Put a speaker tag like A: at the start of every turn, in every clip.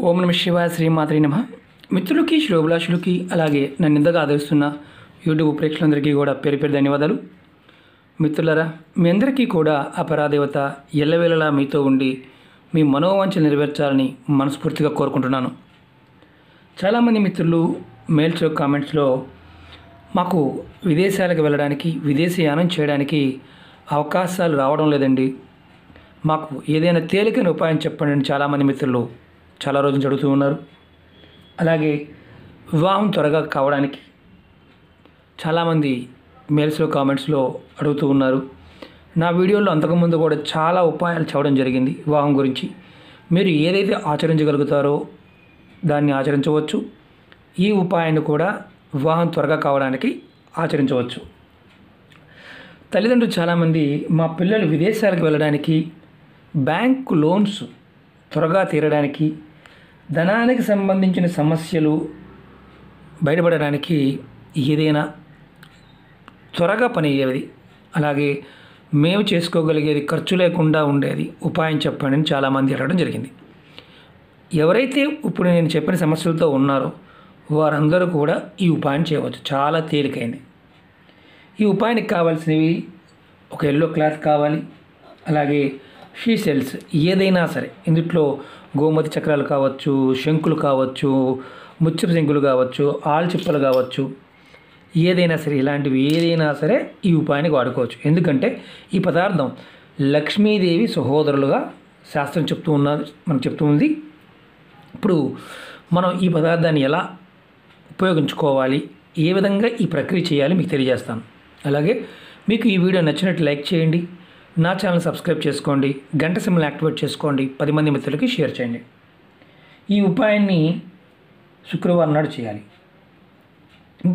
A: ఓం నమ శివాయ శ్రీమాత్రే నమః. మిత్రులకి శ్రోభిలాషులకి అలాగే నన్ను ఇంతగా ఆదరిస్తున్న యూట్యూబ్ ప్రేక్షకులందరికీ కూడా పేరు పేరు ధన్యవాదాలు. మిత్రులారా, మీ అందరికీ కూడా ఆ పరాదేవత ఎల్లవేళలా మీతో ఉండి మీ మనోవాంఛలు నెరవేర్చాలని మనస్ఫూర్తిగా కోరుకుంటున్నాను. చాలామంది మిత్రులు మెయిల్స్లో కామెంట్స్లో మాకు విదేశాలకు వెళ్ళడానికి విదేశీయానం చేయడానికి అవకాశాలు రావడం లేదండి, మాకు ఏదైనా తేలికైన ఉపాయం చెప్పండి అని చాలామంది మిత్రులు చాలా రోజులు అడుగుతూ ఉన్నారు. అలాగే వివాహం త్వరగా కావడానికి చాలామంది మెయిల్స్లో కామెంట్స్లో అడుగుతూ ఉన్నారు. నా వీడియోలో అంతకుముందు కూడా చాలా ఉపాయాలు చెప్పడం జరిగింది వివాహం గురించి. మీరు ఏదైతే ఆచరించగలుగుతారో దాన్ని ఆచరించవచ్చు. ఈ ఉపాయాన్ని కూడా వివాహం త్వరగా కావడానికి ఆచరించవచ్చు. తల్లిదండ్రులు చాలామంది మా పిల్లలు విదేశాలకు వెళ్ళడానికి, బ్యాంకు లోన్స్ త్వరగా తీరడానికి, ధనానికి సంబంధించిన సమస్యలు బయటపడడానికి ఏదైనా త్వరగా పని అయ్యేది, అలాగే మేము చేసుకోగలిగేది ఖర్చు లేకుండా ఉండేది ఉపాయం చెప్పండి అని చాలామంది అడగడం జరిగింది. ఎవరైతే ఇప్పుడు నేను చెప్పిన సమస్యలతో ఉన్నారో వారందరూ కూడా ఈ ఉపాయం చేయవచ్చు. చాలా తేలికైంది. ఈ ఉపాయానికి కావాల్సినవి ఒక ఎల్లో క్లాత్ కావాలి, అలాగే షీ సెల్స్ ఏదైనా సరే, ఇందులో గోమతి చక్రాలు కావచ్చు, శంకులు కావచ్చు, ముత్యపు శంకులు కావచ్చు, ఆల్చిప్పలు కావచ్చు, ఏదైనా సరే ఇలాంటివి ఏదైనా సరే ఈ ఉపాయానికి వాడుకోవచ్చు. ఎందుకంటే ఈ పదార్థం లక్ష్మీదేవి సహోదరులుగా శాస్త్రం మనకు చెప్తూ ఉంది. ఇప్పుడు మనం ఈ పదార్థాన్ని ఎలా ఉపయోగించుకోవాలి, ఏ విధంగా ఈ ప్రక్రియ చేయాలి మీకు తెలియజేస్తాను. అలాగే మీకు ఈ వీడియో నచ్చినట్టు లైక్ చేయండి, నా ఛానల్ సబ్స్క్రైబ్ చేసుకోండి, గంట సింబల్ యాక్టివేట్ చేసుకోండి, 10 మంది మిత్రులకి షేర్ చేయండి. ఈ ఉపాయాన్ని శుక్రవారం నాడు చేయాలి.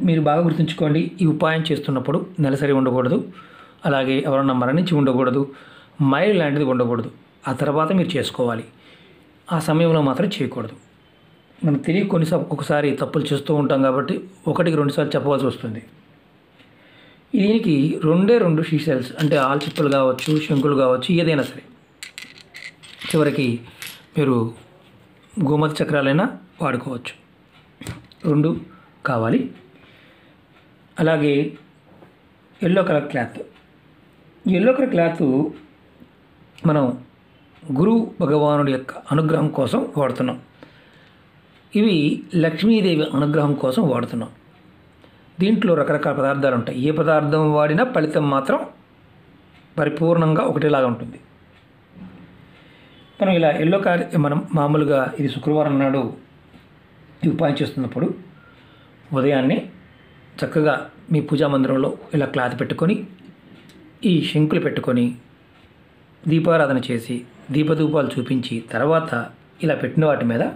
A: మీరు బాగా గుర్తుంచుకోండి, ఈ ఉపాయం చేస్తున్నప్పుడు నెలసరి ఉండకూడదు, అలాగే ఎవరన్నా మరణించి ఉండకూడదు, మైలు లాంటిది ఉండకూడదు. ఆ తర్వాత మీరు చేసుకోవాలి, ఆ సమయంలో మాత్రం చేయకూడదు. మనకు తెలియ ఒకసారి తప్పులు చేస్తూ ఉంటాం కాబట్టి 1-2 సార్లు చెప్పవలసి వస్తుంది. దీనికి 2 షీ సెల్స్ అంటే ఆల్చిప్పలు కావచ్చు, శంకులు కావచ్చు, ఏదైనా సరే, చివరికి మీరు గోమతి చక్రాలైనా వాడుకోవచ్చు. 2 కావాలి. అలాగే yellow colour cloth. Yellow colour cloth మనం గురు భగవానుడి యొక్క అనుగ్రహం కోసం వాడుతున్నాం. ఇవి లక్ష్మీదేవి అనుగ్రహం కోసం వాడుతున్నాం. దీంట్లో రకరకాల పదార్థాలు ఉంటాయి. ఏ పదార్థం వాడినా ఫలితం మాత్రం పరిపూర్ణంగా ఒకటేలాగా ఉంటుంది. మనం ఇలా ఎల్లో కలర్ మనం మామూలుగా ఇది శుక్రవారం నాడు ఈ ఉపాయం చేస్తున్నప్పుడు ఉదయాన్నే చక్కగా మీ పూజా మందిరంలో ఇలా క్లాత్ పెట్టుకొని, ఈ శంకులు పెట్టుకొని దీపారాధన చేసి దీపధూపాలు చూపించి తర్వాత ఇలా పెట్టిన వాటి మీద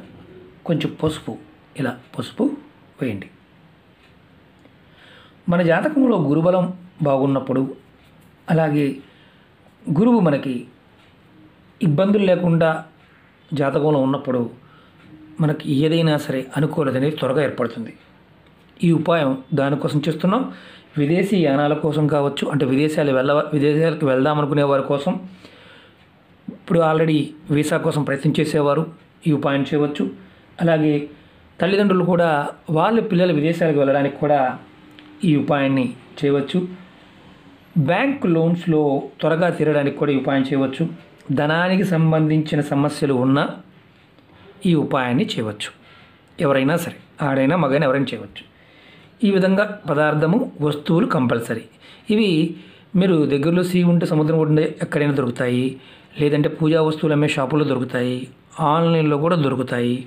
A: కొంచెం పసుపు వేయండి. మన జాతకంలో గురుబలం బాగున్నప్పుడు, అలాగే గురువు మనకి ఇబ్బందులు లేకుండా జాతకంలో ఉన్నప్పుడు మనకి ఏదైనా సరే అనుకూలత అనేది త్వరగా ఏర్పడుతుంది. ఈ ఉపాయం దానికోసం చేస్తున్నాం. విదేశీ యానాల కోసం కావచ్చు, అంటే విదేశాలకు వెళ్దామనుకునే వారి కోసం, ఇప్పుడు ఆల్రెడీ వీసా కోసం ప్రయత్నం చేసేవారు ఈ ఉపాయం చేయవచ్చు. అలాగే తల్లిదండ్రులు కూడా వాళ్ళ పిల్లలు విదేశాలకు వెళ్ళడానికి కూడా ఈ ఉపాయాన్ని చేయవచ్చు. బ్యాంక్ లోన్స్లో త్వరగా తీరడానికి కూడా ఈ ఉపాయం చేయవచ్చు. ధనానికి సంబంధించిన సమస్యలు ఉన్న ఈ ఉపాయాన్ని చేయవచ్చు. ఎవరైనా సరే, ఆడైనా మగైనా ఎవరైనా చేయవచ్చు. ఈ విధంగా పదార్థము, వస్తువులు కంపల్సరీ. ఇవి మీరు దగ్గరలో సీ ఉంటే, సముద్రం ఉంటే ఎక్కడైనా దొరుకుతాయి, లేదంటే పూజా వస్తువులు అమ్మే షాపుల్లో దొరుకుతాయి, ఆన్లైన్లో కూడా దొరుకుతాయి.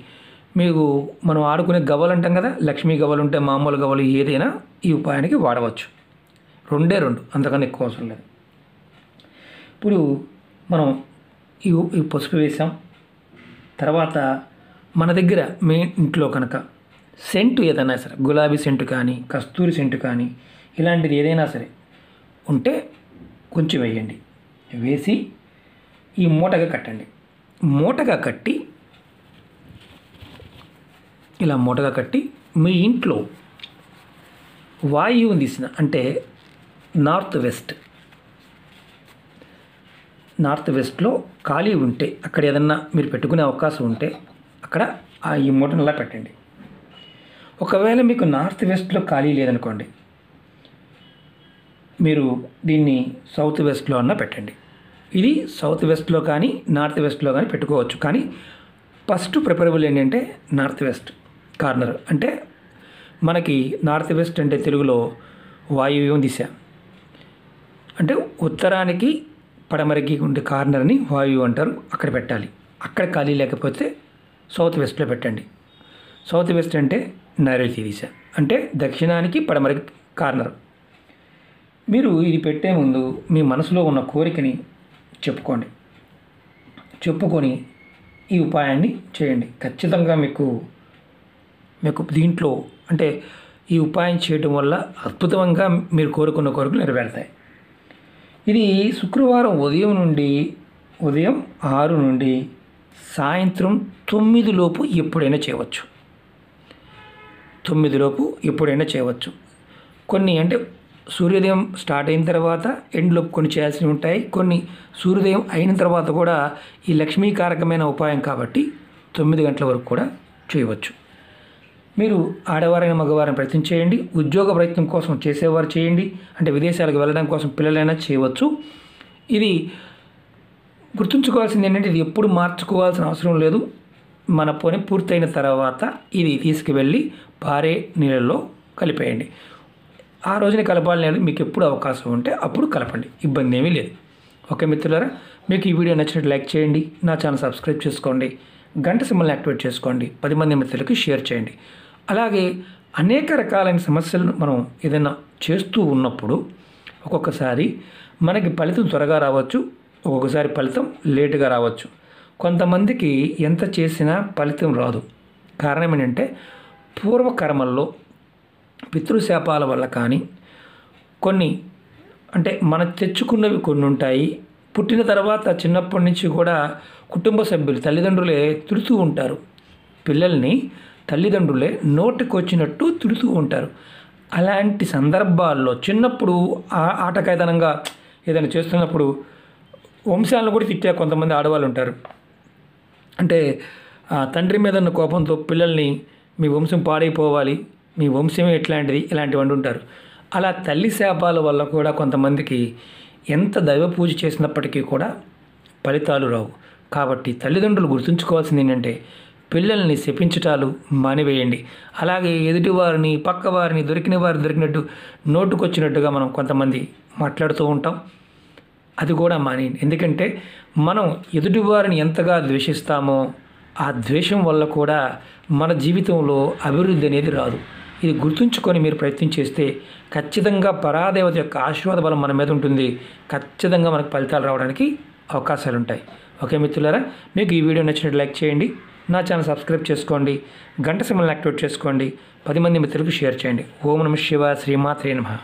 A: మీకు మనం ఆడుకునే గవ్వలు అంటాం కదా, లక్ష్మీ గవ్వలు ఉంటే మామూలు గవ్వలు ఏదైనా ఈ ఉపాయానికి వాడవచ్చు. 2 అంతకన్నా ఎక్కువ అవసరం లేదు. ఇప్పుడు మనం ఈ పసుపు వేసాం. తర్వాత మన దగ్గర మీ ఇంట్లో కనుక సెంటు ఏదైనా సరే, గులాబీ సెంటు కానీ, కస్తూరి సెంటు కానీ, ఇలాంటిది ఏదైనా సరే ఉంటే కొంచెం వేయండి. వేసి ఈ మూటగా కట్టండి. మూటగా కట్టి ఇలా మూటగా కట్టి మీ ఇంట్లో వాయువుని తీసిన, అంటే నార్త్ వెస్ట్లో ఖాళీ ఉంటే, అక్కడ ఏదన్నా మీరు పెట్టుకునే అవకాశం ఉంటే అక్కడ ఈ మూటను అలా పెట్టండి. ఒకవేళ మీకు నార్త్ వెస్ట్లో ఖాళీ లేదనుకోండి, మీరు దీన్ని సౌత్ వెస్ట్లో అన్న పెట్టండి. ఇది సౌత్ వెస్ట్లో కానీ నార్త్ వెస్ట్లో కానీ పెట్టుకోవచ్చు. కానీ ఫస్ట్ ప్రిఫరబుల్ ఏంటంటే నార్త్ వెస్ట్ కార్నర్. అంటే మనకి నార్త్ వెస్ట్ అంటే తెలుగులో వాయువ్యం దిశ, అంటే ఉత్తరానికి పడమరకి ఉండే కార్నర్ని వాయువు అంటారు. అక్కడ పెట్టాలి. అక్కడ ఖాళీ లేకపోతే సౌత్ వెస్ట్లో పెట్టండి. సౌత్ వెస్ట్ అంటే నైరుతి దిశ, అంటే దక్షిణానికి పడమరకి కార్నర్. మీరు ఇది పెట్టే ముందు మీ మనసులో ఉన్న కోరికని చెప్పుకొని ఈ ఉపాయాన్ని చేయండి. ఖచ్చితంగా మీకు దీంట్లో అంటే ఈ ఉపాయం చేయడం వల్ల అద్భుతంగా మీరు కోరుకున్న కోరికలు నెరవేరుతాయి. ఇది శుక్రవారం ఉదయం 6 నుండి సాయంత్రం 9 లోపు ఎప్పుడైనా చేయవచ్చు. 9 లోపు ఎప్పుడైనా చేయవచ్చు. కొన్ని అంటే సూర్యోదయం స్టార్ట్ అయిన తర్వాత ఎండ్లోపు కొన్ని చేయాల్సినవి ఉంటాయి. కొన్ని సూర్యోదయం అయిన తర్వాత కూడా ఈ లక్ష్మీకారకమైన ఉపాయం కాబట్టి 9 గంటల వరకు కూడా చేయవచ్చు. మీరు ఆడవారైన మగవారిని ప్రయత్నం చేయండి. ఉద్యోగ ప్రయత్నం కోసం చేసేవారు చేయండి. అంటే విదేశాలకు వెళ్ళడం కోసం పిల్లలైనా చేయవచ్చు. ఇది గుర్తుంచుకోవాల్సింది ఏంటంటే ఇది ఎప్పుడు మార్చుకోవాల్సిన అవసరం లేదు. మన పని పూర్తయిన తర్వాత ఇది తీసుకువెళ్ళి పారే నీళ్ళల్లో కలిపేయండి. ఆ రోజున కలపాలని మీకు ఎప్పుడు అవకాశం ఉంటే అప్పుడు కలపండి, ఇబ్బంది ఏమీ లేదు. ఓకే మిత్రులారా, మీకు ఈ వీడియో నచ్చినట్టు లైక్ చేయండి, నా ఛానల్ సబ్స్క్రైబ్ చేసుకోండి, గంట సింబల్ని యాక్టివేట్ చేసుకోండి, 10 మంది మిత్రులకి షేర్ చేయండి. అలాగే అనేక రకాలైన సమస్యలను మనం ఏదైనా చేస్తూ ఉన్నప్పుడు ఒక్కొక్కసారి మనకి ఫలితం త్వరగా రావచ్చు, ఒక్కొక్కసారి ఫలితం లేటుగా రావచ్చు. కొంతమందికి ఎంత చేసినా ఫలితం రాదు. కారణం ఏంటంటే పూర్వకర్మల్లో పితృశాపాల వల్ల కానీ కొన్ని అంటే మనకు తెచ్చుకున్నవి కొన్ని ఉంటాయి. పుట్టిన తర్వాత చిన్నప్పటి నుంచి కూడా కుటుంబ సభ్యులు తల్లిదండ్రులే తిడుతూ ఉంటారు. పిల్లల్ని తల్లిదండ్రులే నోటికి వచ్చినట్టు తిడుతూ ఉంటారు. అలాంటి సందర్భాల్లో చిన్నప్పుడు ఆటకాయతనంగా ఏదైనా చేస్తున్నప్పుడు వంశాలను కూడా తిట్టే కొంతమంది ఆడవాళ్ళు ఉంటారు. అంటే తండ్రి మీద ఉన్న కోపంతో పిల్లల్ని మీ వంశం పాడైపోవాలి, మీ వంశమే ఎట్లాంటిది, ఇలాంటివి ఉంటారు. అలా తల్లి శాపాల వల్ల కూడా కొంతమందికి ఎంత దైవ పూజ చేసినప్పటికీ కూడా ఫలితాలు రావు. కాబట్టి తల్లిదండ్రులు గుర్తుంచుకోవాల్సింది ఏంటంటే పిల్లల్ని శపించటాలు మానివేయండి. అలాగే ఎదుటివారిని పక్కవారిని దొరికినట్టు నోటుకొచ్చినట్టుగా మనం కొంతమంది మాట్లాడుతూ ఉంటాం. అది కూడా మానేయండి. ఎందుకంటే మనం ఎదుటివారిని ఎంతగా ద్వేషిస్తామో ఆ ద్వేషం వల్ల కూడా మన జీవితంలో అభివృద్ధి అనేది రాదు. ఇది గుర్తుంచుకొని మీరు ప్రయత్నం చేస్తే ఖచ్చితంగా పరాదేవత యొక్క ఆశీర్వాద బలం మన మీద ఉంటుంది. ఖచ్చితంగా మనకు ఫలితాలు రావడానికి అవకాశాలు ఉంటాయి. ఓకే మిత్రులారా, మీకు ఈ వీడియో నచ్చినట్టు లైక్ చేయండి, నా ఛానల్ సబ్స్క్రైబ్ చేసుకోండి, గంట సింబల్ని యాక్టివేట్ చేసుకోండి, 10 మంది మిత్రులకు షేర్ చేయండి. ఓం నమః శివాయ, శ్రీమాత్రే నమః.